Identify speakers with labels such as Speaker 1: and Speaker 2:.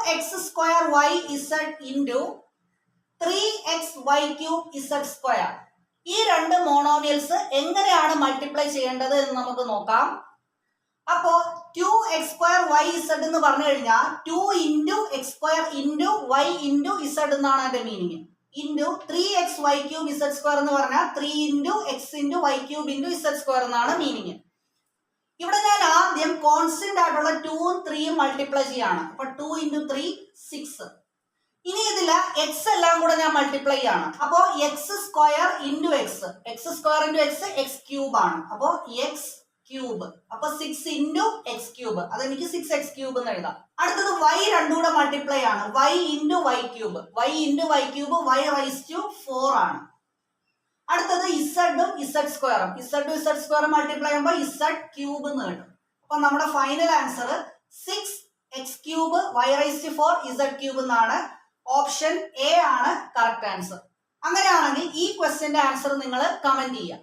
Speaker 1: 2x square yz into 3xy cube z square. ഈ രണ്ട് മോണോമിയൽസ് എങ്ങനെയാണ് മൾട്ടിപ്ലൈ ചെയ്യേണ്ടത് എന്ന് നമുക്ക് നോക്കാം. അപ്പോ 2x² yz എന്ന് പറഞ്ഞു കഴിഞ്ഞാൽ 2 into x² into y into z എന്നാണ് അതിന്റെ meaning. Into 3xy cube z square എന്ന് പറഞ്ഞാൽ 3 into x into y cube into z square എന്നാണ് മീനിങ്. ഇവിടെ ഞാൻ ആദ്യം കോൺസ്റ്റന്റ് ആയിട്ടുള്ള 2ഉം 3ഉം മൾട്ടിപ്ലൈ ചെയ്യാണ്. അപ്പൊ 2 into 3 6. ഇനി ഇതില് എക്സ് എല്ലാം കൂടെ ഞാൻ മൾട്ടിപ്ലൈ ചെയ്യാണ്. അപ്പോ X square into X, X square into X X cube ആണ്. അപ്പോ എക്സ് ക്യൂബ്. അപ്പൊ 6 ഇൻറ്റു എക്സ് ക്യൂബ്, അതെനിക്ക് 6x ക്യൂബ് എന്ന് എഴുതാം. അടുത്തത് y രണ്ടും കൂടെ മൾട്ടിപ്ലൈ ആണ്. y into y cube, y into y cube y raise to 4 ആണ്. അടുത്തത് ഇസഡും ഇസഡ് സ്ക്വയറും, ഇസഡും ഇസഡ് സ്ക്വയറും മൾട്ടിപ്ലൈ ചെയ്യുമ്പോൾ ഇസഡ് ക്യൂബ് എന്ന് കിട്ടും. അപ്പൊ നമ്മുടെ final answer 6x cube y raise to 4 z cube എന്നാണ്. ഓപ്ഷൻ എ ആണ് കറക്റ്റ് ആൻസർ. അങ്ങനെയാണെങ്കിൽ ഈ ക്വസ്റ്റ്യന്റെ ആൻസർ നിങ്ങൾ കമന്റ് ചെയ്യാം.